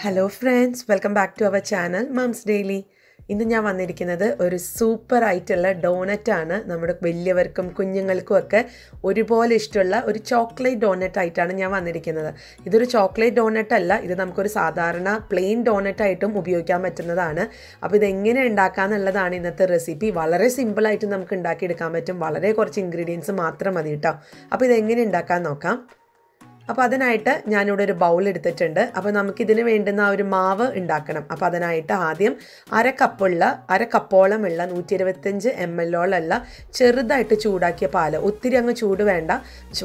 Hello friends, welcome back to our channel Mom's Daily. ഇന്ന് ഞാൻ വന്നിരിക്കുന്നത് ഒരു സൂപ്പർ ആയിട്ടുള്ള ഡോണറ്റ് ആണ്. നമ്മുടെ വലിയവർക്കും കുഞ്ഞുങ്ങൾക്കും ഒക്കെ ഒരുപോലെ ഇഷ്ടമുള്ള ഒരു ചോക്ലേറ്റ് ഡോണറ്റ് ആയിട്ടാണ് ഞാൻ വന്നിരിക്കുന്നത്. ഇതൊരു ചോക്ലേറ്റ് ഡോണറ്റ് അല്ല, ഇത് നമുക്കൊരു സാധാരണ പ്ലെയിൻ ഡോണറ്റ് ആയിട്ടും ഉപയോഗിക്കാൻ പറ്റുന്നതാണ്. അപ്പോൾ ഇതെങ്ങനെ ഉണ്ടാക്കാന്നുള്ളതാണ് ഇന്നത്തെ റെസിപ്പി. വളരെ സിമ്പിളായിട്ട് നമുക്ക് ഉണ്ടാക്കിയെടുക്കാൻ പറ്റും. വളരെ കുറച്ച് ഇൻഗ്രീഡിയൻസ് മാത്രം മതി കേട്ടോ. അപ്പോൾ ഇതെങ്ങനെ ഉണ്ടാക്കാൻ നോക്കാം. അപ്പോൾ അതിനായിട്ട് ഞാനിവിടെ ഒരു ബൗൾ എടുത്തിട്ടുണ്ട്. അപ്പോൾ നമുക്കിതിന് വേണ്ടുന്ന ഒരു മാവ് ഉണ്ടാക്കണം. അപ്പോൾ അതിനായിട്ട് ആദ്യം അര കപ്പോളമുള്ള 125 ml ചെറുതായിട്ട് ചൂടാക്കിയ പാൽ, ഒത്തിരി അങ്ങ് ചൂട് വേണ്ട,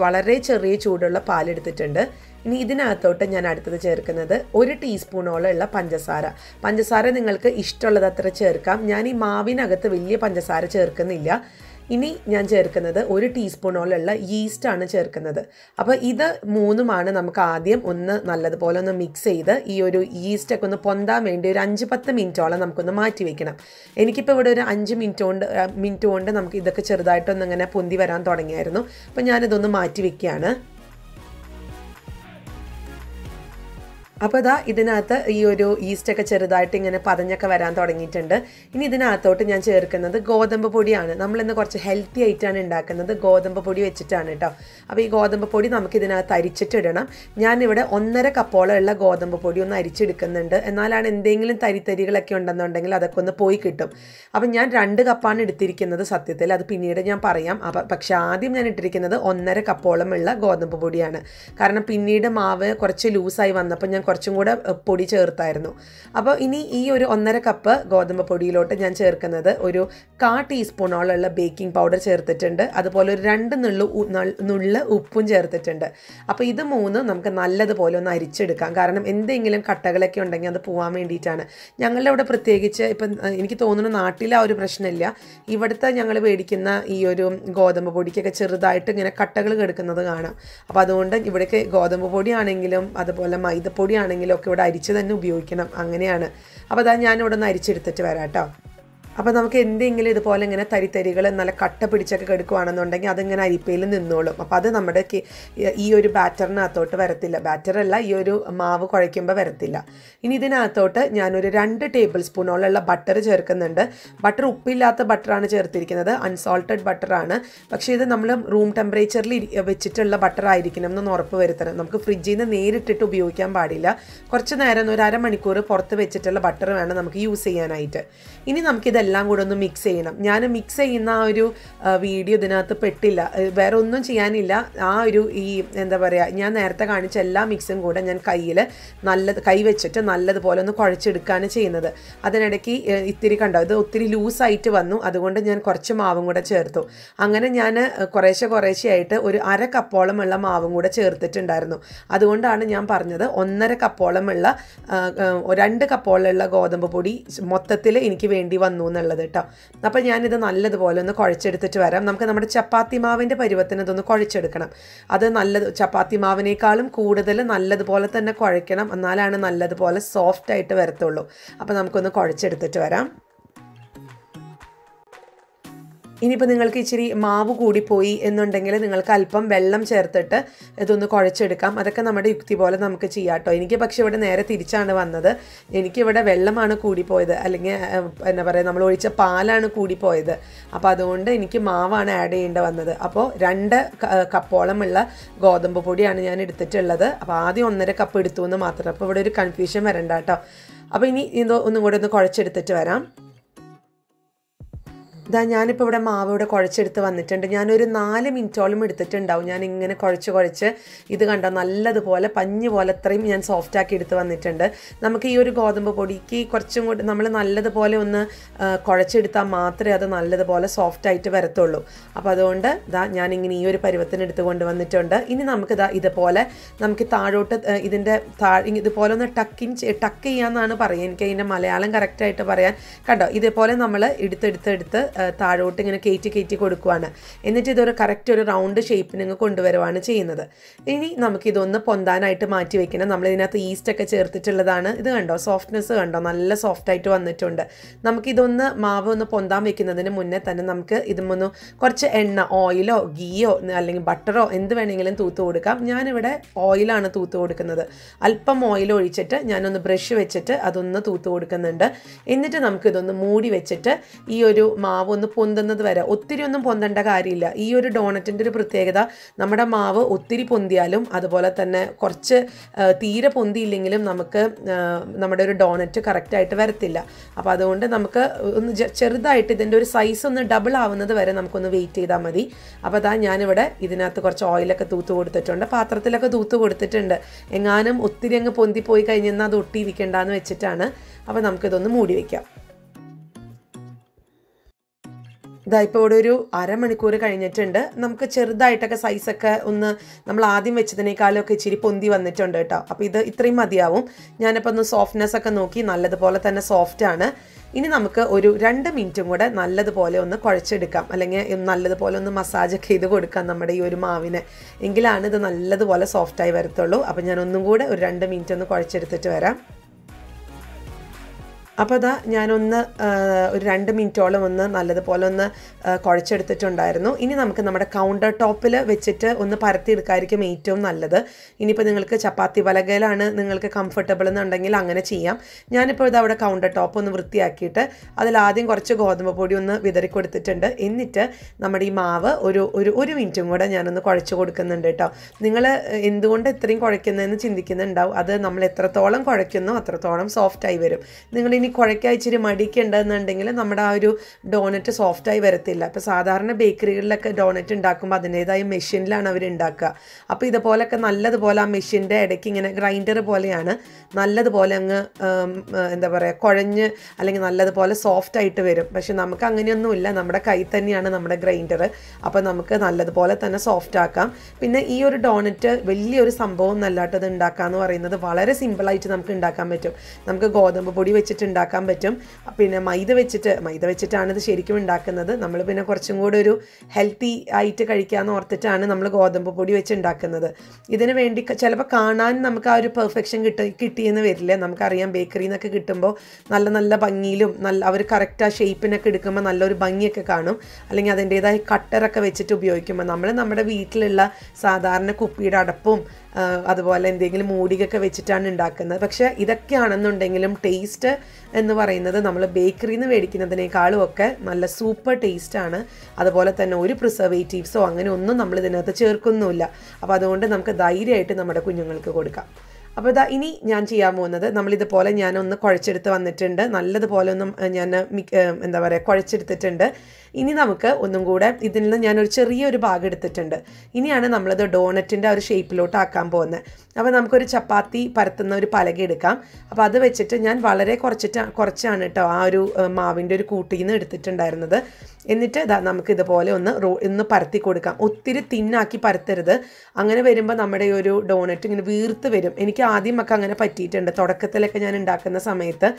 വളരെ ചെറിയ ചൂടുള്ള പാൽ എടുത്തിട്ടുണ്ട്. ഇനി ഇതിനകത്തോട്ട് ഞാൻ അടുത്തത് ചേർക്കുന്നത് 1 ടീസ്പൂണോളം പഞ്ചസാര നിങ്ങൾക്ക് ഇഷ്ടമുള്ളത് അത്ര ചേർക്കാം. ഞാൻ ഈ മാവിനകത്ത് വലിയ പഞ്ചസാര ചേർക്കുന്നില്ല. ഇനി ഞാൻ ചേർക്കുന്നത് 1 ടീസ്പൂണോളം ഈസ്റ്റാണ് ചേർക്കുന്നത്. അപ്പോൾ ഇത് മൂന്നുമാണ് നമുക്ക് ആദ്യം ഒന്ന് നല്ലതുപോലെ ഒന്ന് മിക്സ് ചെയ്ത് ഈ ഒരു ഈസ്റ്റൊക്കെ ഒന്ന് പൊന്താൻ വേണ്ടി ഒരു 5-10 മിനിറ്റോളം നമുക്കൊന്ന് മാറ്റി വയ്ക്കണം. എനിക്കിപ്പോൾ ഇവിടെ ഒരു 5 മിനിറ്റ് കൊണ്ട് നമുക്ക് ഇതൊക്കെ ചെറുതായിട്ടൊന്ന് ഇങ്ങനെ പൊന്തി വരാൻ തുടങ്ങിയായിരുന്നു. അപ്പോൾ ഞാനിതൊന്ന് മാറ്റി വയ്ക്കുകയാണ്. അപ്പോൾ ഇതാ ഇതിനകത്ത് ഈ ഒരു ഈസ്റ്റൊക്കെ ചെറുതായിട്ട് ഇങ്ങനെ പതഞ്ഞൊക്കെ വരാൻ തുടങ്ങിയിട്ടുണ്ട്. ഇനി ഇതിനകത്തോട്ട് ഞാൻ ചേർക്കുന്നത് ഗോതമ്പ് പൊടിയാണ്. നമ്മളിന്ന് കുറച്ച് ഹെൽത്തി ആയിട്ടാണ് ഉണ്ടാക്കുന്നത്, ഗോതമ്പ് പൊടി വെച്ചിട്ടാണ് കേട്ടോ. അപ്പോൾ ഈ ഗോതമ്പ് പൊടി നമുക്ക് ഇതിനകത്ത് അരിച്ചിട്ടിടണം. ഞാനിവിടെ 1.5 കപ്പോളമുള്ള ഗോതമ്പ് പൊടി ഒന്ന് അരിച്ചെടുക്കുന്നുണ്ട്. എന്നാലാണ് എന്തെങ്കിലും തരിതരികളൊക്കെ ഉണ്ടെന്നുണ്ടെങ്കിൽ അതൊക്കെ ഒന്ന് പോയി കിട്ടും. അപ്പം ഞാൻ 2 കപ്പാണ് എടുത്തിരിക്കുന്നത് സത്യത്തിൽ, അത് പിന്നീട് ഞാൻ പറയാം. പക്ഷേ ആദ്യം ഞാൻ ഇട്ടിരിക്കുന്നത് 1.5 കപ്പോളമുള്ള ഗോതമ്പ് പൊടിയാണ്. കാരണം പിന്നീട് മാവ് കുറച്ച് ലൂസായി വന്നപ്പോൾ ഞാൻ കുറച്ചും കൂടെ പൊടി ചേർത്തായിരുന്നു. അപ്പോൾ ഇനി ഈ ഒരു 1.5 കപ്പ് ഗോതമ്പ് പൊടിയിലോട്ട് ഞാൻ ചേർക്കുന്നത് ഒരു 1/4 ടീസ്പൂണോളം ബേക്കിംഗ് പൗഡർ ചേർത്തിട്ടുണ്ട്. അതുപോലെ ഒരു 2 നുള്ള ഉപ്പും ചേർത്തിട്ടുണ്ട്. അപ്പോൾ ഇത് മൂന്നും നമുക്ക് നല്ലതുപോലെ ഒന്ന് അരിച്ചെടുക്കാം. കാരണം എന്തെങ്കിലും കട്ടകളൊക്കെ ഉണ്ടെങ്കിൽ അത് പോകാൻ വേണ്ടിയിട്ടാണ്. ഞങ്ങളുടെ ഇവിടെ പ്രത്യേകിച്ച് ഇപ്പം എനിക്ക് തോന്നുന്നു നാട്ടിൽ ആ ഒരു പ്രശ്നമില്ല. ഇവിടുത്തെ ഞങ്ങൾ മേടിക്കുന്ന ഈ ഒരു ഗോതമ്പ് പൊടിക്കൊക്കെ ചെറുതായിട്ട് ഇങ്ങനെ കട്ടകൾ കിടക്കുന്നത് കാണാം. അപ്പോൾ അതുകൊണ്ട് ഇവിടേക്ക് ഗോതമ്പ് പൊടിയാണെങ്കിലും അതുപോലെ മൈദപ്പൊടി ആണെങ്കിലും ഒക്കെ ഇവിടെ അരിച്ച് തന്നെ ഉപയോഗിക്കണം, അങ്ങനെയാണ്. അപ്പോൾ അതാ ഞാനിവിടെ ഒന്ന് അരിച്ചെടുത്തിട്ട് വരാം കേട്ടോ. അപ്പോൾ നമുക്ക് എന്തെങ്കിലും ഇതുപോലെ ഇങ്ങനെ തരിതരികൾ നല്ല കട്ട പിടിച്ചൊക്കെ കെടുക്കുകയാണെന്നുണ്ടെങ്കിൽ അതിങ്ങനെ അരിപ്പയിൽ നിന്നോളും. അപ്പോൾ അത് നമ്മുടെ ഈ ഒരു ബാറ്ററിനകത്തോട്ട് വരത്തില്ല, ബാറ്ററല്ല ഈ ഒരു മാവ് കുഴയ്ക്കുമ്പോൾ വരത്തില്ല. ഇനി ഇതിനകത്തോട്ട് ഞാനൊരു 2 ടേബിൾ സ്പൂണോളം ബട്ടർ ചേർക്കുന്നുണ്ട്. ബട്ടർ ഉപ്പില്ലാത്ത ബട്ടറാണ് ചേർത്തിരിക്കുന്നത്, അൺസോൾട്ടഡ് ബട്ടറാണ്. പക്ഷേ ഇത് നമ്മൾ റൂം ടെമ്പറേച്ചറിൽ വെച്ചിട്ടുള്ള ബട്ടർ ആയിരിക്കണം എന്നൊന്ന് ഉറപ്പ് വരുത്തണം. നമുക്ക് ഫ്രിഡ്ജിൽ നിന്ന് നേരിട്ടിട്ട് ഉപയോഗിക്കാൻ പാടില്ല. കുറച്ച് നേരം ഒരു അരമണിക്കൂർ പുറത്ത് വെച്ചിട്ടുള്ള ബട്ടർ വേണം നമുക്ക് യൂസ് ചെയ്യാനായിട്ട്. ഇനി നമുക്കിതെല്ലാം കൂടെ ഒന്ന് മിക്സ് ചെയ്യണം. ഞാൻ മിക്സ് ചെയ്യുന്ന ആ ഒരു വീഡിയോ ഇതിനകത്ത് പെട്ടില്ല, വേറെ ഒന്നും ചെയ്യാനില്ല. ആ ഒരു എന്താ പറയുക, ഞാൻ നേരത്തെ കാണിച്ച എല്ലാ മിക്സും കൂടെ ഞാൻ കൈ വെച്ചിട്ട് നല്ലതുപോലെ ഒന്ന് കുഴച്ചെടുക്കുകയാണ് ചെയ്യുന്നത്. അതിനിടയ്ക്ക് ഇത്തിരി കണ്ടോ, ഇത് ഒത്തിരി ലൂസായിട്ട് വന്നു, അതുകൊണ്ട് ഞാൻ കുറച്ച് മാവും കൂടെ ചേർത്തു. അങ്ങനെ ഞാൻ കുറേശ്ശെയായിട്ട് ഒരു 1/2 കപ്പോളമുള്ള മാവും കൂടെ ചേർത്തിട്ടുണ്ടായിരുന്നു. അതുകൊണ്ടാണ് ഞാൻ പറഞ്ഞത് 1.5 കപ്പോളമുള്ള 2 കപ്പോളമുള്ള ഗോതമ്പ് പൊടി മൊത്തത്തിൽ എനിക്ക് വേണ്ടി വന്നു എന്നുള്ളത് കേട്ടോ. അപ്പോൾ ഞാനിത് നല്ലതുപോലെ ഒന്ന് കുഴച്ചെടുത്തിട്ട് വരാം. നമുക്ക് നമ്മുടെ ചപ്പാത്തി മാവിൻ്റെ പരുവത്തിന് ഇതൊന്ന് കുഴച്ചെടുക്കണം. അത് ചപ്പാത്തി മാവിനേക്കാളും കൂടുതൽ നല്ലതുപോലെ തന്നെ കുഴയ്ക്കണം, എന്നാലാണ് നല്ലതുപോലെ സോഫ്റ്റ് ആയിട്ട് വരത്തുള്ളൂ. അപ്പോൾ നമുക്കൊന്ന് കുഴച്ചെടുത്തിട്ട് വരാം. ഇനിയിപ്പോൾ നിങ്ങൾക്ക് ഇച്ചിരി മാവ് കൂടിപ്പോയി എന്നുണ്ടെങ്കിൽ നിങ്ങൾക്ക് അല്പം വെള്ളം ചേർത്തിട്ട് ഇതൊന്ന് കുഴച്ചെടുക്കാം. അതൊക്കെ നമ്മുടെ യുക്തി പോലെ നമുക്ക് ചെയ്യാം കേട്ടോ. എനിക്ക് പക്ഷേ ഇവിടെ നേരെ തിരിച്ചാണ് വന്നത്. എനിക്കിവിടെ വെള്ളമാണ് കൂടിപ്പോയത്, അല്ലെങ്കിൽ എന്താ പറയുക, നമ്മൾ ഒഴിച്ച പാലാണ് കൂടിപ്പോയത്. അപ്പോൾ അതുകൊണ്ട് എനിക്ക് മാവാണ് ആഡ് ചെയ്യേണ്ടി വന്നത്. അപ്പോൾ 2 കപ്പോളമുള്ള ഗോതമ്പ് പൊടിയാണ് ഞാൻ എടുത്തിട്ടുള്ളത്. അപ്പോൾ ആദ്യം 1.5 കപ്പ് എടുത്തു എന്ന് മാത്രം. അപ്പോൾ ഇവിടെ ഒരു കൺഫ്യൂഷൻ വരണ്ട കേട്ടോ. അപ്പോൾ ഇനി ഇത് ഒന്നും കൂടെ ഒന്ന് കുഴച്ചെടുത്തിട്ട് വരാം. ഇതാ ഞാനിപ്പോൾ ഇവിടെ മാവ് ഇവിടെ കുഴച്ചെടുത്ത് വന്നിട്ടുണ്ട്. ഞാനൊരു 4 മിനിറ്റോളം എടുത്തിട്ടുണ്ടാവും. ഞാൻ ഇങ്ങനെ കുഴച്ച് ഇത് കണ്ടോ, നല്ലതുപോലെ പഞ്ഞ് പോലെ അത്രയും ഞാൻ സോഫ്റ്റാക്കി എടുത്ത് വന്നിട്ടുണ്ട്. നമുക്ക് ഈ ഒരു ഗോതമ്പ് പൊടിക്ക് കുറച്ചും കൂടി നമ്മൾ നല്ലതുപോലെ ഒന്ന് കുഴച്ചെടുത്താൽ മാത്രമേ അത് നല്ലതുപോലെ സോഫ്റ്റായിട്ട് വരത്തുള്ളൂ. അപ്പോൾ അതുകൊണ്ട് ഞാനിങ്ങനെ ഈ ഒരു പരുവത്തിന് എടുത്ത് കൊണ്ടുവന്നിട്ടുണ്ട്. ഇനി നമുക്ക് ഇതുപോലെ നമുക്ക് താഴോട്ട് ഇതുപോലെ ഒന്ന് ടക്ക് ചെയ്യാമെന്നാണ് പറയുക. എനിക്ക് അതിൻ്റെ മലയാളം കറക്റ്റായിട്ട് പറയാൻ കണ്ടോ, ഇതേപോലെ നമ്മൾ എടുത്ത് താഴോട്ട് ഇങ്ങനെ കയറ്റി കൊടുക്കുകയാണ്. എന്നിട്ട് ഇതൊരു കറക്റ്റ് ഒരു റൗണ്ട് ഷേപ്പിന് ഇങ്ങ് കൊണ്ടുവരുവാണ് ചെയ്യുന്നത്. ഇനി നമുക്കിതൊന്ന് പൊന്താനായിട്ട് മാറ്റി വെക്കണം. നമ്മളിതിനകത്ത് ഈസ്റ്റൊക്കെ ചേർത്തിട്ടുള്ളതാണ്. ഇത് കണ്ടോ, സോഫ്റ്റ്നെസ് കണ്ടോ, നല്ല സോഫ്റ്റായിട്ട് വന്നിട്ടുണ്ട്. നമുക്കിതൊന്ന് മാവ് ഒന്ന് പൊന്താൻ വെക്കുന്നതിന് മുന്നേ തന്നെ നമുക്ക് ഇതുമൊന്ന് കുറച്ച് എണ്ണ, ഓയിലോ ഗീയോ അല്ലെങ്കിൽ ബട്ടറോ എന്ത് വേണമെങ്കിലും തൂത്ത് കൊടുക്കാം. ഞാനിവിടെ ഓയിലാണ് തൂത്ത് കൊടുക്കുന്നത്. അല്പം ഓയിൽ ഒഴിച്ചിട്ട് ഞാനൊന്ന് ബ്രഷ് വെച്ചിട്ട് അതൊന്ന് തൂത്ത് കൊടുക്കുന്നുണ്ട്. എന്നിട്ട് നമുക്കിതൊന്ന് മൂടി വെച്ചിട്ട് ഈ ഒരു മാവ് ഒന്ന് പൊന്തുന്നത് വരെ, ഒത്തിരി ഒന്നും പൊന്തേണ്ട കാര്യമില്ല. ഈ ഒരു ഡോണറ്റിൻ്റെ ഒരു പ്രത്യേകത, നമ്മുടെ മാവ് ഒത്തിരി പൊന്തിയാലും അതുപോലെ തന്നെ കുറച്ച് തീരെ പൊന്തിയില്ലെങ്കിലും നമുക്ക് നമ്മുടെ ഒരു ഡോണറ്റ് കറക്റ്റായിട്ട് വരത്തില്ല. അപ്പോൾ അതുകൊണ്ട് നമുക്ക് ഒന്ന് ചെറുതായിട്ട് ഇതിൻ്റെ ഒരു സൈസ് ഒന്ന് ഡബിൾ ആവുന്നത് വരെ നമുക്കൊന്ന് വെയിറ്റ് ചെയ്താൽ മതി. അപ്പോൾ അതാ ഞാനിവിടെ ഇതിനകത്ത് കുറച്ച് ഓയിലൊക്കെ തൂത്ത് കൊടുത്തിട്ടുണ്ട്, പാത്രത്തിലൊക്കെ തൂത്ത് കൊടുത്തിട്ടുണ്ട്. എങ്ങാനും ഒത്തിരി അങ്ങ് പൊന്തിപ്പോയി കഴിഞ്ഞാൽ അത് ഒട്ടിയിരിക്കേണ്ടെന്ന് വെച്ചിട്ടാണ്. അപ്പോൾ നമുക്കിതൊന്ന് മൂടി വയ്ക്കാം. ഇതാ ഇപ്പോൾ ഇവിടെ ഒരു അരമണിക്കൂർ കഴിഞ്ഞിട്ടുണ്ട്. നമുക്ക് ചെറുതായിട്ടൊക്കെ സൈസൊക്കെ ഒന്ന് നമ്മൾ ആദ്യം വെച്ചതിനേക്കാളും ഒക്കെ ഇച്ചിരി പൊന്തി വന്നിട്ടുണ്ട് കേട്ടോ. അപ്പോൾ ഇത് ഇത്രയും മതിയാവും. ഞാനിപ്പോൾ ഒന്ന് സോഫ്റ്റ്നെസ് ഒക്കെ നോക്കി, നല്ലതുപോലെ തന്നെ സോഫ്റ്റാണ്. ഇനി നമുക്ക് ഒരു 2 മിനിറ്റും കൂടെ നല്ലതുപോലെ ഒന്ന് കുഴച്ചെടുക്കാം, അല്ലെങ്കിൽ നല്ലതുപോലെ ഒന്ന് മസാജൊക്കെ ചെയ്ത് കൊടുക്കാം നമ്മുടെ ഈ ഒരു മാവിനെ. എങ്കിലാണ് ഇത് നല്ലതുപോലെ സോഫ്റ്റായി വരത്തുള്ളൂ. അപ്പോൾ ഞാൻ ഒന്നും കൂടെ ഒരു 2 മിനിറ്റ് ഒന്ന് കുഴച്ചെടുത്തിട്ട് വരാം. അപ്പോൾ അതാ ഞാനൊന്ന് ഒരു 2 മിനിറ്റോളം ഒന്ന് നല്ലതുപോലെ ഒന്ന് കുഴച്ചെടുത്തിട്ടുണ്ടായിരുന്നു. ഇനി നമുക്ക് നമ്മുടെ കൗണ്ടർ ടോപ്പിൽ വെച്ചിട്ട് ഒന്ന് പരത്തിയെടുക്കായിരിക്കും ഏറ്റവും നല്ലത്. ഇനിയിപ്പോൾ നിങ്ങൾക്ക് ചപ്പാത്തി പലകയിലാണ് നിങ്ങൾക്ക് കംഫർട്ടബിൾ എന്നുണ്ടെങ്കിൽ അങ്ങനെ ചെയ്യാം. ഞാനിപ്പോൾ ഇത് അവിടെ കൗണ്ടർ ടോപ്പ് ഒന്ന് വൃത്തിയാക്കിയിട്ട് അതിലാദ്യം കുറച്ച് ഗോതമ്പ് പൊടി ഒന്ന് വിതറി കൊടുത്തിട്ടുണ്ട്. എന്നിട്ട് നമ്മുടെ ഈ മാവ് ഒരു മിനിറ്റും കൂടെ ഞാനൊന്ന് കുഴച്ച് കൊടുക്കുന്നുണ്ട് കേട്ടോ. നിങ്ങൾ എന്തുകൊണ്ട് ഇത്രയും കുഴയ്ക്കുന്നതെന്ന് ചിന്തിക്കുന്നുണ്ടാവും. അത് നമ്മൾ എത്രത്തോളം കുഴയ്ക്കുന്നോ അത്രത്തോളം സോഫ്റ്റായി വരും. നിങ്ങളിനി കുഴയ്ക്കാൻ ഇച്ചിരി മടിയൊക്കെ ഉണ്ടെന്നുണ്ടെങ്കിൽ നമ്മുടെ ആ ഒരു ഡോണറ്റ് സോഫ്റ്റായി വരത്തില്ല. ഇപ്പോൾ സാധാരണ ബേക്കറികളിലൊക്കെ ഡോണറ്റ് ഉണ്ടാക്കുമ്പോൾ അതിൻ്റേതായ മെഷീനിലാണ് അവർ ഉണ്ടാക്കുക. അപ്പോൾ ഇതുപോലൊക്കെ നല്ലതുപോലെ ആ മെഷീൻ്റെ ഇടയ്ക്ക് ഇങ്ങനെ ഗ്രൈൻഡർ പോലെയാണ് നല്ലതുപോലെ അങ്ങ് എന്താ പറയുക കുഴഞ്ഞ് അല്ലെങ്കിൽ നല്ലതുപോലെ സോഫ്റ്റായിട്ട് വരും. പക്ഷെ നമുക്ക് അങ്ങനെയൊന്നുമില്ല, നമ്മുടെ കൈ തന്നെയാണ് നമ്മുടെ ഗ്രൈൻഡർ. അപ്പോൾ നമുക്ക് നല്ലതുപോലെ തന്നെ സോഫ്റ്റ് ആക്കാം. പിന്നെ ഈ ഒരു ഡോണറ്റ് വലിയൊരു സംഭവം നല്ലാട്ടത് ഉണ്ടാക്കുക എന്ന് പറയുന്നത് വളരെ സിമ്പിളായിട്ട് നമുക്ക് ഉണ്ടാക്കാൻ പറ്റും. നമുക്ക് ഗോതമ്പ് പൊടി വെച്ചിട്ട് ഉണ്ടാക്കാൻ പറ്റും. പിന്നെ മൈദ വെച്ചിട്ടാണ് ഇത് ശരിക്കും ഉണ്ടാക്കുന്നത്. നമ്മൾ പിന്നെ കുറച്ചും കൂടെ ഒരു ഹെൽത്തി ആയിട്ട് കഴിക്കാമെന്ന് ഓർത്തിട്ടാണ് നമ്മൾ ഗോതമ്പ് പൊടി വെച്ച് ഉണ്ടാക്കുന്നത്. ഇതിന് വേണ്ടി ചിലപ്പോൾ കാണാൻ നമുക്ക് ആ ഒരു പെർഫെക്ഷൻ കിട്ടിയെന്ന് വരില്ല. നമുക്കറിയാം ബേക്കറിയിൽ നിന്നൊക്കെ കിട്ടുമ്പോൾ നല്ല ഭംഗിയിലും അവർ കറക്റ്റ് ആ ഷേപ്പിനൊക്കെ എടുക്കുമ്പോൾ നല്ലൊരു ഭംഗിയൊക്കെ കാണും. അല്ലെങ്കിൽ അതിൻ്റേതായ കട്ടറൊക്കെ വെച്ചിട്ട് ഉപയോഗിക്കുമ്പോൾ നമ്മൾ നമ്മുടെ വീട്ടിലുള്ള സാധാരണ കുപ്പിയുടെ അടപ്പും അതുപോലെ എന്തെങ്കിലും മൂടികൊക്കെ വെച്ചിട്ടാണ് ഉണ്ടാക്കുന്നത്. പക്ഷേ ഇതൊക്കെയാണെന്നുണ്ടെങ്കിലും ടേസ്റ്റ് എന്ന് പറയുന്നത് നമ്മൾ ബേക്കറിയിൽ നിന്ന് മേടിക്കുന്നതിനേക്കാളും ഒക്കെ നല്ല സൂപ്പർ ടേസ്റ്റാണ്. അതുപോലെ തന്നെ ഒരു പ്രിസർവേറ്റീവ്സോ അങ്ങനെ ഒന്നും നമ്മൾ ഇതിനകത്ത് ചേർക്കുന്നുമില്ല. അപ്പോൾ അതുകൊണ്ട് നമുക്ക് ധൈര്യമായിട്ട് നമ്മുടെ കുഞ്ഞുങ്ങൾക്ക് കൊടുക്കാം. അപ്പോൾ ഇതാ ഇനി ഞാൻ ചെയ്യാൻ പോകുന്നത്, നമ്മളിതുപോലെ ഞാനൊന്ന് കുഴച്ചെടുത്ത് വന്നിട്ടുണ്ട്. നല്ലതുപോലെ ഒന്നും ഞാൻ എന്താ പറയുക കുഴച്ചെടുത്തിട്ടുണ്ട്. ഇനി നമുക്ക് ഒന്നും കൂടെ ഇതിൽ നിന്ന് ഞാനൊരു ചെറിയൊരു ഭാഗം എടുത്തിട്ടുണ്ട്. ഇനിയാണ് നമ്മളത് ഡോണറ്റിൻ്റെ ഒരു ഷേപ്പിലോട്ട് ആക്കാൻ പോകുന്നത്. അപ്പോൾ നമുക്കൊരു ചപ്പാത്തി പരത്തുന്ന ഒരു പലക എടുക്കാം. അപ്പോൾ അത് വെച്ചിട്ട് ഞാൻ വളരെ കുറച്ചാണ് കേട്ടോ ആ ഒരു മാവിൻ്റെ ഒരു കൂട്ടിൽ നിന്ന് എടുത്തിട്ടുണ്ടായിരുന്നത്. എന്നിട്ട് നമുക്കിതുപോലെ ഒന്ന് പരത്തി കൊടുക്കാം. ഒത്തിരി തിന്നാക്കി പരത്തരുത്. അങ്ങനെ വരുമ്പോൾ നമ്മുടെ ഈ ഒരു ഡോണറ്റ് ഇങ്ങനെ വീർത്ത് വരും. എനിക്ക് ആദ്യമൊക്കെ അങ്ങനെ പറ്റിയിട്ടുണ്ട്. തുടക്കത്തിലൊക്കെ ഞാൻ ഉണ്ടാക്കുന്ന സമയത്ത്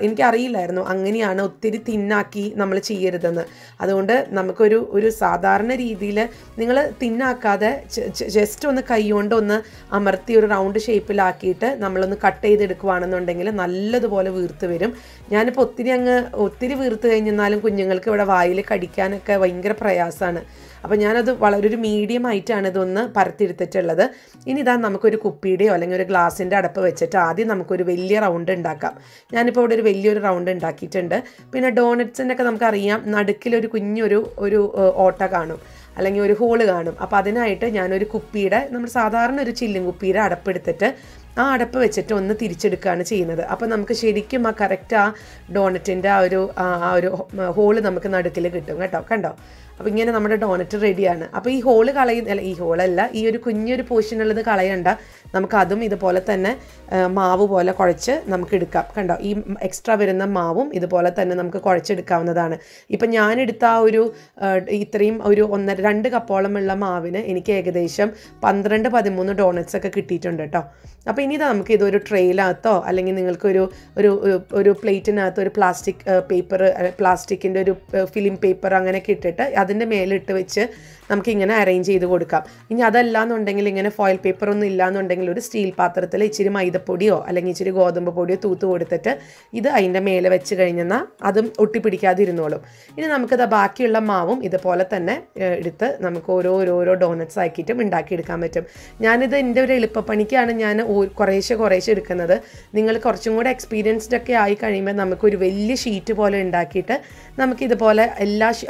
എനിക്കറിയില്ലായിരുന്നു അങ്ങനെയാണ് ഒത്തിരി തിന്നാക്കി നമ്മൾ ചെയ്യരുതെന്ന്. അതുകൊണ്ട് നമുക്കൊരു സാധാരണ രീതിയിൽ നിങ്ങൾ തിന്നാക്കാതെ ജസ്റ്റ് ഒന്ന് കൈ കൊണ്ട് ഒന്ന് അമർത്തി ഒരു റൗണ്ട് ഷേപ്പിലാക്കിയിട്ട് നമ്മളൊന്ന് കട്ട് ചെയ്തെടുക്കുകയാണെന്നുണ്ടെങ്കിൽ നല്ലതുപോലെ വീർത്ത് വരും. ഞാനിപ്പോൾ ഒത്തിരി വീർത്ത് കഴിഞ്ഞാലും കുഞ്ഞുങ്ങൾക്ക് ഇവിടെ വായിൽ കടിക്കാനൊക്കെ ഭയങ്കര പ്രയാസമാണ്. അപ്പോൾ ഞാനത് വളരെ ഒരു മീഡിയം ആയിട്ടാണ് ഇതൊന്ന് പരത്തിയെടുത്തിട്ടുള്ളത്. ഇനി ഇതാ നമുക്കൊരു കുപ്പിയുടെയോ അല്ലെങ്കിൽ ഒരു ഗ്ലാസിൻ്റെ അടപ്പ് വെച്ചിട്ട് ആദ്യം നമുക്കൊരു വലിയ റൗണ്ട് ഉണ്ടാക്കാം. ഞാനിപ്പോൾ ഇവിടെ ഒരു വലിയൊരു റൗണ്ട് ഉണ്ടാക്കിയിട്ടുണ്ട്. പിന്നെ ഡോണറ്റ്സിൻ്റെയൊക്കെ നമുക്കറിയാം നടുക്കിലൊരു കുഞ്ഞൊരു ഓട്ട കാണും അല്ലെങ്കിൽ ഒരു ഹോള് കാണും. അപ്പോൾ അതിനായിട്ട് ഞാനൊരു കുപ്പിയുടെ നമ്മൾ സാധാരണ ഒരു ചില്ലും കുപ്പിയുടെ അടപ്പെടുത്തിട്ട് ആ അടപ്പ് വെച്ചിട്ട് ഒന്ന് തിരിച്ചെടുക്കുകയാണ് ചെയ്യുന്നത്. അപ്പോൾ നമുക്ക് ശരിക്കും ആ കറക്റ്റ് ആ ഡോണറ്റിൻ്റെ ആ ഒരു ഹോള് നമുക്ക് നടുക്കിൽ കിട്ടും കേട്ടോ. കണ്ടോ? അപ്പോൾ ഇങ്ങനെ നമ്മുടെ ഡോണറ്റ് റെഡിയാണ്. അപ്പോൾ ഈ ഹോള് ഈ ഒരു കുഞ്ഞൊരു പോർഷനുള്ളത് കളയണ്ട. നമുക്കതും ഇതുപോലെ തന്നെ മാവ് പോലെ കുഴച്ച് നമുക്ക് എടുക്കാം. കണ്ടോ? ഈ എക്സ്ട്രാ വരുന്ന മാവും ഇതുപോലെ തന്നെ നമുക്ക് കുഴച്ചെടുക്കാവുന്നതാണ്. ഇപ്പം ഞാനെടുത്ത ആ ഇത്രയും ഒരു 1-2 കപ്പോളമുള്ള മാവിന് എനിക്ക് ഏകദേശം 12-13 ഡോണറ്റ്സ് ഒക്കെ കിട്ടിയിട്ടുണ്ട് കേട്ടോ. അപ്പോൾ അപ്പോൾ ഇനി നമുക്ക് ഇതൊരു ട്രെയിലകത്തോ അല്ലെങ്കിൽ നിങ്ങൾക്കൊരു ഒരു ഒരു പ്ലേറ്റിനകത്ത് ഒരു പ്ലാസ്റ്റിക് പേപ്പർ, പ്ലാസ്റ്റിക്കിൻ്റെ ഒരു ഫിലിം പേപ്പർ അങ്ങനെയൊക്കെ ഇട്ടിട്ട് അതിൻ്റെ മേലിട്ട് വെച്ച് നമുക്കിങ്ങനെ അറേഞ്ച് ചെയ്ത് കൊടുക്കാം. ഇനി അതല്ലാന്നുണ്ടെങ്കിൽ ഇങ്ങനെ ഫോയിൽ പേപ്പറൊന്നും ഇല്ലയെന്നുണ്ടെങ്കിൽ ഒരു സ്റ്റീൽ പാത്രത്തിൽ ഇച്ചിരി മൈദപ്പൊടിയോ അല്ലെങ്കിൽ ഇച്ചിരി ഗോതമ്പ് പൊടിയോ തൂത്ത് കൊടുത്തിട്ട് ഇത് അതിൻ്റെ മേലെ വെച്ച് കഴിഞ്ഞെന്നാൽ അതും ഒട്ടിപ്പിടിക്കാതിരുന്നോളും. ഇനി നമുക്കത് ബാക്കിയുള്ള മാവും ഇതുപോലെ തന്നെ എടുത്ത് നമുക്ക് ഓരോരോ ഡോണറ്റ്സ് ആക്കിയിട്ടും ഉണ്ടാക്കിയെടുക്കാൻ പറ്റും. ഞാനിത് എൻ്റെ ഒരു എളുപ്പപ്പണിക്കാണ് ഞാൻ കുറേശ്ശെ എടുക്കുന്നത്. നിങ്ങൾ കുറച്ചും കൂടെ എക്സ്പീരിയൻസ്ഡ് ഒക്കെ ആയി കഴിയുമ്പോൾ നമുക്കൊരു വലിയ ഷീറ്റ് പോലെ ഉണ്ടാക്കിയിട്ട് നമുക്കിതുപോലെ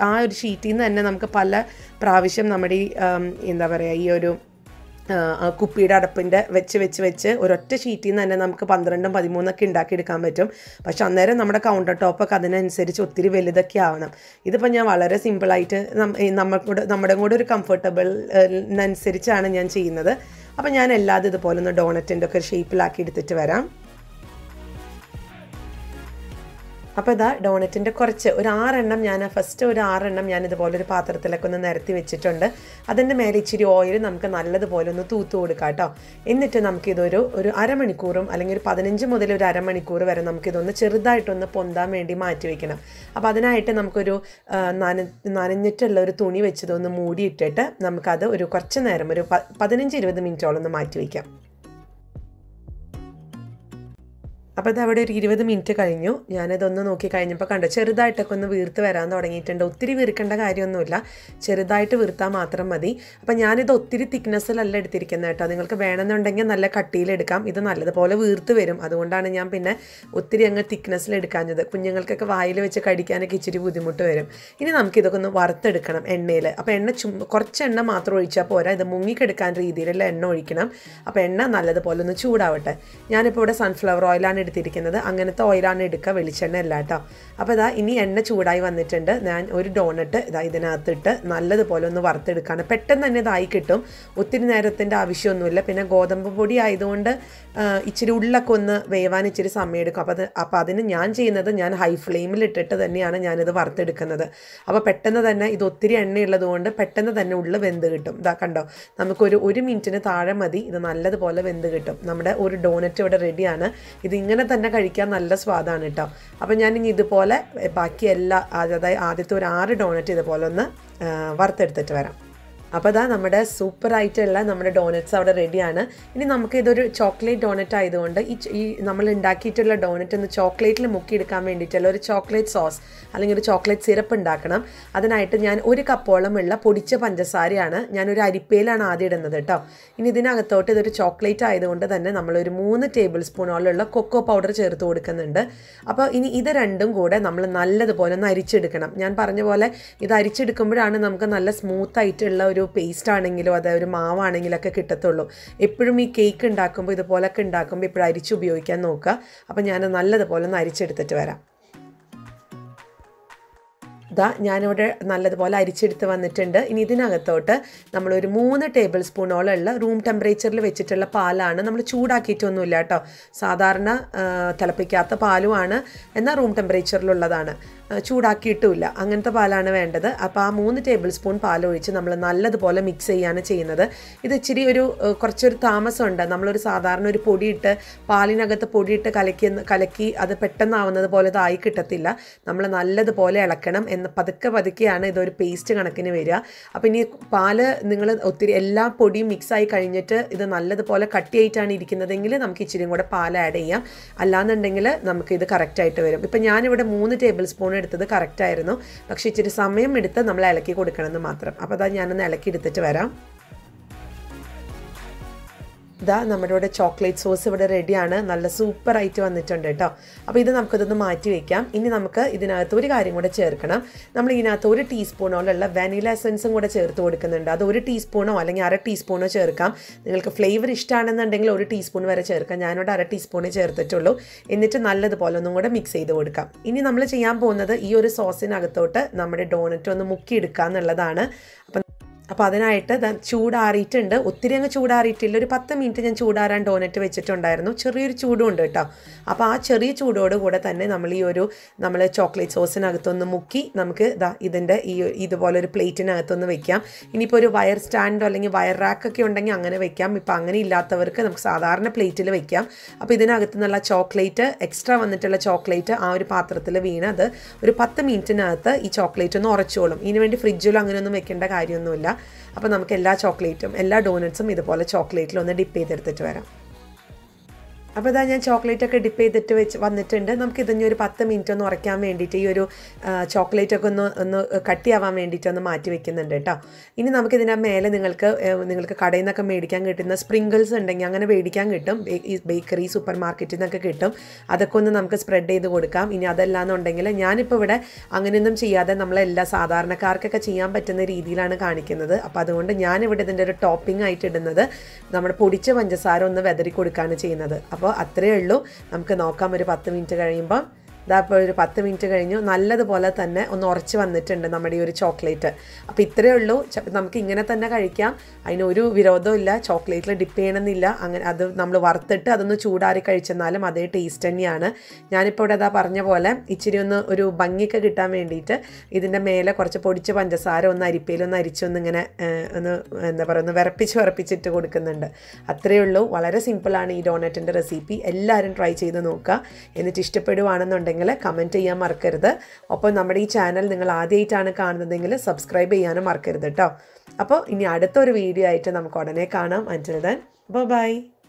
ആ ഒരു ഷീറ്റിൽ നിന്ന് തന്നെ നമുക്ക് പല പ്രാവശ്യം നമ്മുടെ ഈ എന്താ പറയുക ഈ ഒരു കുപ്പിയുടെ അടപ്പിൻ്റെ വെച്ച് ഒരൊറ്റ ഷീറ്റിൽ നിന്ന് തന്നെ നമുക്ക് 12, 13 ഉണ്ടാക്കിയെടുക്കാൻ പറ്റും. പക്ഷെ അന്നേരം നമ്മുടെ കൗണ്ടർ ടോപ്പൊക്കെ അതിനനുസരിച്ച് ഒത്തിരി വലുതൊക്കെ ആവണം. ഇതിപ്പോൾ ഞാൻ വളരെ സിമ്പിളായിട്ട് നമ്മുടെ കൂടെ ഒരു കംഫർട്ടബിളിനനുസരിച്ചാണ് ഞാൻ ചെയ്യുന്നത്. അപ്പോൾ ഞാൻ എല്ലാതും ഇതുപോലെ ഒന്ന് ഡോണറ്റിൻ്റെ ഒക്കെ ഷേപ്പിലാക്കി എടുത്തിട്ട് വരാം. അപ്പോൾ ഇതാ ഡോണറ്റിൻ്റെ കുറച്ച് ഒരു 6 എണ്ണം ഒരു 6 എണ്ണം ഞാൻ ഇതുപോലെ ഒരു പാത്രത്തിലൊക്കെ ഒന്ന് നിരത്തി വെച്ചിട്ടുണ്ട്. അതിൻ്റെ മേലെ ഇച്ചിരി ഓയിൽ നമുക്ക് നല്ലതുപോലെ ഒന്ന് തൂത്ത് കൊടുക്കാം കേട്ടോ. എന്നിട്ട് നമുക്കിതൊരു അരമണിക്കൂറും അല്ലെങ്കിൽ ഒരു 15 മുതൽ ഒരു അരമണിക്കൂർ വരെ നമുക്കിതൊന്ന് ചെറുതായിട്ടൊന്ന് പൊന്താൻ വേണ്ടി മാറ്റി വയ്ക്കണം. അപ്പോൾ അതിനായിട്ട് നമുക്കൊരു നനഞ്ഞിട്ടുള്ള ഒരു തുണി വെച്ചതൊന്ന് മൂടിയിട്ടിട്ട് നമുക്കത് ഒരു കുറച്ച് നേരം ഒരു 15-20 മിനിറ്റോളം ഒന്ന് മാറ്റി വയ്ക്കാം. അപ്പോൾ ഇത് അവിടെ ഒരു 20 മിനിറ്റ് കഴിഞ്ഞു. ഞാനിതൊന്ന് നോക്കി കഴിഞ്ഞപ്പോൾ കണ്ടു ചെറുതായിട്ടൊക്കെ ഒന്ന് വീർത്ത് വരാൻ തുടങ്ങിയിട്ടുണ്ട്. ഒത്തിരി വീർക്കേണ്ട കാര്യമൊന്നുമില്ല, ചെറുതായിട്ട് വീർത്താൽ മാത്രം മതി. അപ്പോൾ ഞാനിത് ഒത്തിരി തിക്നെസ്സിലല്ല എടുത്തിരിക്കുന്നത് കേട്ടോ. നിങ്ങൾക്ക് വേണമെന്നുണ്ടെങ്കിൽ നല്ല കട്ടിയിലെടുക്കാം. ഇത് നല്ലതുപോലെ വീർത്ത് വരും. അതുകൊണ്ടാണ് ഞാൻ പിന്നെ ഒത്തിരി അങ്ങ് തിക്നെസ്സിലെടുക്കാഞ്ഞത്. കുഞ്ഞുങ്ങൾക്കൊക്കെ വായിൽ വെച്ച് കടിക്കാനൊക്കെ ഇച്ചിരി ബുദ്ധിമുട്ട് വരും. ഇനി നമുക്കിതൊക്കെ ഒന്ന് വറുത്തെടുക്കണം എണ്ണയിൽ. അപ്പോൾ കുറച്ച് എണ്ണ മാത്രം ഒഴിച്ചാൽ പോരാ, ഇത് മുങ്ങിക്കെടുക്കാൻ രീതിയിലുള്ള എണ്ണ ഒഴിക്കണം. അപ്പോൾ എണ്ണ നല്ലതുപോലെ ഒന്ന് ചൂടാവട്ടെ. ഞാനിപ്പോൾ ഇവിടെ സൺഫ്ലവർ ഓയിലാണ് എടുത്തിരിക്കുന്നത്. അങ്ങനത്തെ ഓയിലാണ് എടുക്കുക, വെളിച്ചെണ്ണ അല്ല കേട്ടോ. അപ്പോൾ ഇതാ ഇനി എണ്ണ ചൂടായി വന്നിട്ടുണ്ട്. ഞാൻ ഒരു ഡോണറ്റ് ഇതിനകത്തിട്ട് നല്ലതുപോലെ ഒന്ന് വറുത്തെടുക്കുകയാണ്. പെട്ടെന്ന് തന്നെ ഇതായി കിട്ടും, ഒത്തിരി നേരത്തിൻ്റെ ആവശ്യമൊന്നുമില്ല. പിന്നെ ഗോതമ്പ് പൊടി ആയതുകൊണ്ട് ഇച്ചിരി ഉള്ളൊക്കെ ഒന്ന് വേവാൻ ഇച്ചിരി സമയം എടുക്കും. അപ്പോൾ അതിന് ഞാൻ ചെയ്യുന്നത് ഞാൻ ഹൈ ഫ്ലെയിമിൽ ഇട്ടിട്ട് തന്നെയാണ് ഞാനിത് വറുത്തെടുക്കുന്നത്. അപ്പോൾ പെട്ടെന്ന് തന്നെ ഇത് ഒത്തിരി എണ്ണയുള്ളത് കൊണ്ട് പെട്ടെന്ന് തന്നെ ഉള്ള വെന്ത് കിട്ടും. ഇതാ കണ്ടോ, നമുക്കൊരു 1 മിനിറ്റിന് താഴെ മതി, ഇത് നല്ലതുപോലെ വെന്ത് കിട്ടും. നമ്മുടെ ഒരു ഡോണറ്റ് ഇവിടെ റെഡിയാണ്. ഇത് ഇങ്ങനെ തന്നെ കഴിക്കാൻ നല്ല സ്വാദാണ് കേട്ടോ. അപ്പോൾ ഞാനിനി ഇതുപോലെ ബാക്കി അതായത് ആദ്യത്തെ ഒരു 6 ഡോണറ്റ് ഇതുപോലെ ഒന്ന് വറുത്തെടുത്തിട്ട് വരാം. അപ്പോൾ ഇതാ നമ്മുടെ സൂപ്പറായിട്ടുള്ള നമ്മുടെ ഡോണറ്റ്സ് അവിടെ റെഡിയാണ്. ഇനി നമുക്ക് ഇതൊരു ചോക്ലേറ്റ് ഡോണറ്റ് ആയതുകൊണ്ട് ഈ നമ്മൾ ഉണ്ടാക്കിയിട്ടുള്ള ഡോണറ്റ് ഒന്ന് ചോക്ലേറ്റിൽ മുക്കിയെടുക്കാൻ വേണ്ടിയിട്ടുള്ള ഒരു ചോക്ലേറ്റ് സോസ് അല്ലെങ്കിൽ ഒരു ചോക്ലേറ്റ് സിറപ്പ് ഉണ്ടാക്കണം. അതിനായിട്ട് ഞാൻ 1 കപ്പോളം ഉള്ള പൊടിച്ച പഞ്ചസാരയാണ് ഞാനൊരു അരിപ്പയിലാണ് ആദ്യം ഇടുന്നത് കേട്ടോ. ഇനി ഇതിനകത്തോട്ട് ഇതൊരു ചോക്ലേറ്റ് ആയതുകൊണ്ട് തന്നെ നമ്മളൊരു 3 ടേബിൾ സ്പൂണോളമുള്ള കൊക്കോ പൗഡർ ചേർത്ത് കൊടുക്കുന്നുണ്ട്. അപ്പോൾ ഇനി ഇത് രണ്ടും കൂടെ നമ്മൾ നല്ലതുപോലെ ഒന്ന് അരിച്ചെടുക്കണം. ഞാൻ പറഞ്ഞ പോലെ ഇത് അരിച്ചെടുക്കുമ്പോഴാണ് നമുക്ക് നല്ല സ്മൂത്തായിട്ടുള്ള ഒരു പേസ്റ്റ് ആണെങ്കിലോ അതായത് ഒരു മാവാണെങ്കിലൊക്കെ കിട്ടത്തുള്ളൂ. എപ്പോഴും ഈ കേക്ക് ഉണ്ടാക്കുമ്പോൾ ഇതുപോലൊക്കെ ഉണ്ടാക്കുമ്പോൾ എപ്പോഴും അരിച്ച് ഉപയോഗിക്കാൻ നോക്കുക. അപ്പോൾ ഞാൻ നല്ലതുപോലെ ഒന്ന് അരിച്ചെടുത്തിട്ട് വരാം. ഞാനിവിടെ നല്ലതുപോലെ അരിച്ചെടുത്ത് വന്നിട്ടുണ്ട്. ഇനി ഇതിനകത്തോട്ട് നമ്മളൊരു 3 ടേബിൾ സ്പൂണോളമുള്ള റൂം ടെമ്പറേച്ചറിൽ വെച്ചിട്ടുള്ള പാലാണ്. നമ്മൾ ചൂടാക്കിയിട്ടൊന്നുമില്ല കേട്ടോ, സാധാരണ തിളപ്പിക്കാത്ത പാലുമാണ്, എന്നാൽ റൂം ടെമ്പറേച്ചറിലുള്ളതാണ്, ചൂടാക്കിയിട്ടുമില്ല. അങ്ങനത്തെ പാലാണ് വേണ്ടത്. അപ്പോൾ ആ 3 ടേബിൾ സ്പൂൺ പാലൊഴിച്ച് നമ്മൾ നല്ലതുപോലെ മിക്സ് ചെയ്യാണ് ചെയ്യുന്നത്. ഇത് ഇച്ചിരി കുറച്ചൊരു താമസമുണ്ട്. നമ്മളൊരു സാധാരണ ഒരു പൊടിയിട്ട് പാലിനകത്ത് പൊടിയിട്ട് കലക്കി അത് പെട്ടെന്നാവുന്നത് പോലെ ഇതായി കിട്ടത്തില്ല. നമ്മൾ നല്ലതുപോലെ ഇളക്കണം. പതുക്കെയാണ് ഇതൊരു പേസ്റ്റ് കണക്കിന് വരിക. അപ്പോൾ ഇനി പാല് നിങ്ങൾ ഒത്തിരി എല്ലാ പൊടിയും മിക്സായി കഴിഞ്ഞിട്ട് ഇത് നല്ലതുപോലെ കട്ടിയായിട്ടാണ് ഇരിക്കുന്നതെങ്കിൽ നമുക്ക് ഇച്ചിരി കൂടെ പാൽ ആഡ് ചെയ്യാം. അല്ലാന്നുണ്ടെങ്കിൽ നമുക്കിത് കറക്റ്റായിട്ട് വരും. ഇപ്പം ഞാനിവിടെ 3 ടേബിൾ സ്പൂൺ എടുത്തത് കറക്റ്റായിരുന്നു, പക്ഷേ ഇച്ചിരി സമയം എടുത്ത് നമ്മൾ ഇളക്കി കൊടുക്കണമെന്ന് മാത്രം. അപ്പോൾ അതാ ഞാനൊന്ന് ഇളക്കി എടുത്തിട്ട് വരാം. ഇതാ നമ്മുടെ ഇവിടെ ചോക്ലേറ്റ് സോസ് ഇവിടെ റെഡിയാണ്, നല്ല സൂപ്പറായിട്ട് വന്നിട്ടുണ്ട് കേട്ടോ. അപ്പോൾ ഇത് നമുക്കിതൊന്ന് മാറ്റി വയ്ക്കാം. ഇനി നമുക്ക് ഇതിനകത്ത് ഒരു കാര്യം കൂടെ ചേർക്കണം. നമ്മൾ ഇതിനകത്ത് 1 ടീസ്പൂണോളം വാനില എസൻസും കൂടെ ചേർത്ത് കൊടുക്കുന്നുണ്ട്. അത് 1 ടീസ്പൂണോ അല്ലെങ്കിൽ 1/2 ടീസ്പൂണോ ചേർക്കാം. നിങ്ങൾക്ക് ഫ്ലേവർ ഇഷ്ടമാണെന്നുണ്ടെങ്കിൽ 1 ടീസ്പൂൺ വരെ ചേർക്കാം. ഞാനിവിടെ 1/2 ടീസ്പൂണേ ചേർത്തിട്ടുള്ളൂ. എന്നിട്ട് നല്ലതുപോലെ ഒന്നും കൂടെ മിക്സ് ചെയ്ത് കൊടുക്കാം. ഇനി നമ്മൾ ചെയ്യാൻ പോകുന്നത് ഈ ഒരു സോസിനകത്തോട്ട് നമ്മുടെ ഡോണറ്റ് ഒന്ന് മുക്കിയെടുക്കുക എന്നുള്ളതാണ്. അപ്പോൾ അതിനായിട്ട് ചൂടാറിയിട്ടുണ്ട്, ഒത്തിരി അങ്ങ് ചൂടാറിയിട്ടില്ല, ഒരു 10 മിനിറ്റ് ഞാൻ ചൂടാറാൻ ഡോനറ്റ് വെച്ചിട്ടുണ്ടായിരുന്നു. ചെറിയൊരു ചൂടും ഉണ്ട് കേട്ടോ. അപ്പോൾ ആ ചെറിയ ചൂടോട് കൂടെ തന്നെ നമ്മൾ ചോക്ലേറ്റ് സോസിനകത്തൊന്ന് മുക്കി നമുക്ക് ഇതിൻ്റെ ഇതുപോലൊരു പ്ലേറ്റിനകത്തൊന്ന് വെക്കാം. ഇനിയിപ്പോൾ ഒരു വയർ സ്റ്റാൻഡോ അല്ലെങ്കിൽ വയർ റാക്കൊക്കെ ഉണ്ടെങ്കിൽ അങ്ങനെ വെക്കാം. ഇപ്പോൾ അങ്ങനെ ഇല്ലാത്തവർക്ക് നമുക്ക് സാധാരണ പ്ലേറ്റിൽ വെക്കാം. അപ്പോൾ ഇതിനകത്ത് നിന്നുള്ള ചോക്ലേറ്റ്, എക്സ്ട്രാ വന്നിട്ടുള്ള ചോക്ലേറ്റ് ആ ഒരു പാത്രത്തിൽ വീണ് അത് ഒരു 10 മിനിറ്റിനകത്ത് ഈ ചോക്ലേറ്റ് ഒന്ന് ഉറച്ചോളും. ഇതിന് വേണ്ടി ഫ്രിഡ്ജിലും അങ്ങനെയൊന്നും വെക്കേണ്ട കാര്യമൊന്നുമില്ല. അപ്പോൾ നമുക്ക് എല്ലാ ചോക്ലേറ്റും, എല്ലാ ഡോനറ്റ്സും ഇതുപോലെ ചോക്ലേറ്റിലൊന്ന് ഡിപ്പ് ചെയ്തെടുത്തിട്ട് വരാം. അപ്പോൾ ഇതാ ഞാൻ ചോക്ലേറ്റൊക്കെ ഡിപ്പ് ചെയ്തിട്ട് വന്നിട്ടുണ്ട്. നമുക്കിതിന് ഒരു 10 മിനിറ്റ് ഒന്ന് ഉറയ്ക്കാൻ വേണ്ടിയിട്ട് ഈ ഒരു ചോക്ലേറ്റൊക്കെ ഒന്ന് കട്ടിയാവാൻ വേണ്ടിയിട്ടൊന്ന് മാറ്റി വെക്കുന്നുണ്ട് കേട്ടോ. ഇനി നമുക്കിതിൻ്റെ മേലെ നിങ്ങൾക്ക് കടയിൽ നിന്നൊക്കെ മേടിക്കാൻ കിട്ടുന്ന സ്പ്രിങ്കിൾസ് ഉണ്ടെങ്കിൽ അങ്ങനെ മേടിക്കാൻ കിട്ടും, ഈ ബേക്കറി സൂപ്പർ മാർക്കറ്റിൽ നിന്നൊക്കെ കിട്ടും. അതൊക്കെ ഒന്ന് നമുക്ക് സ്പ്രെഡ് ചെയ്ത് കൊടുക്കാം. ഇനി അതല്ലാന്നുണ്ടെങ്കിൽ ഞാനിപ്പോൾ ഇവിടെ അങ്ങനെയൊന്നും ചെയ്യാതെ നമ്മളെല്ലാ സാധാരണക്കാർക്കൊക്കെ ചെയ്യാൻ പറ്റുന്ന രീതിയിലാണ് കാണിക്കുന്നത്. അപ്പോൾ അതുകൊണ്ട് ഞാനിവിടെ ഇതിൻ്റെ ഒരു ടോപ്പിംഗ് ആയിട്ട് ഇടുന്നത് നമ്മുടെ പൊടിച്ച പഞ്ചസാര ഒന്ന് വെതറി കൊടുക്കുകയാണ് ചെയ്യുന്നത്. അപ്പോൾ അത്രയേ ഉള്ളൂ. നമുക്ക് നോക്കാം ഒരു 10 മിനിറ്റ് കഴിയുമ്പോൾ. ഇപ്പോൾ ഒരു 10 മിനിറ്റ് കഴിഞ്ഞു, നല്ലതുപോലെ തന്നെ ഒന്ന് ഉറച്ച് വന്നിട്ടുണ്ട് നമ്മുടെ ഈ ഒരു ചോക്ലേറ്റ്. അപ്പോൾ ഇത്രയേ ഉള്ളൂ. നമുക്ക് ഇങ്ങനെ തന്നെ കഴിക്കാം, അതിനൊരു വിരോധവും ഇല്ല. ചോക്ലേറ്റിൽ ഡിപ്പ് ചെയ്യണമെന്നില്ല. അങ്ങനെ അത് നമ്മൾ വറുത്തിട്ട് അതൊന്ന് ചൂടാറി കഴിച്ചെന്നാലും അതേ ടേസ്റ്റ് തന്നെയാണ്. ഞാനിപ്പോൾ ഇവിടെ പറഞ്ഞ പോലെ ഇച്ചിരി ഒരു ഭംഗിയൊക്കെ കിട്ടാൻ വേണ്ടിയിട്ട് ഇതിൻ്റെ മേലെ കുറച്ച് പൊടിച്ച പഞ്ചസാര ഒന്ന് അരിപ്പയിലൊന്ന് അരിച്ചൊന്നിങ്ങനെ എന്താ പറയുക, ഒന്ന് വിറപ്പിച്ചിട്ട് കൊടുക്കുന്നുണ്ട്. അത്രയേ ഉള്ളൂ. വളരെ സിമ്പിളാണ് ഈ ഡോനറ്റിൻ്റെ റെസിപ്പി. എല്ലാവരും ട്രൈ ചെയ്ത് നോക്കുക. എന്നിട്ട് ഇഷ്ടപ്പെടുവാണെന്നുണ്ടെങ്കിൽ കമൻറ്റ് ചെയ്യാൻ മറക്കരുത്. ഒപ്പം നമ്മുടെ ഈ ചാനൽ നിങ്ങൾ ആദ്യമായിട്ടാണ് കാണുന്നതെങ്കിൽ സബ്സ്ക്രൈബ് ചെയ്യാനും മറക്കരുത് കേട്ടോ. അപ്പോൾ ഇനി അടുത്തൊരു വീഡിയോ ആയിട്ട് നമുക്ക് ഉടനെ കാണാം. Until then, bye bye.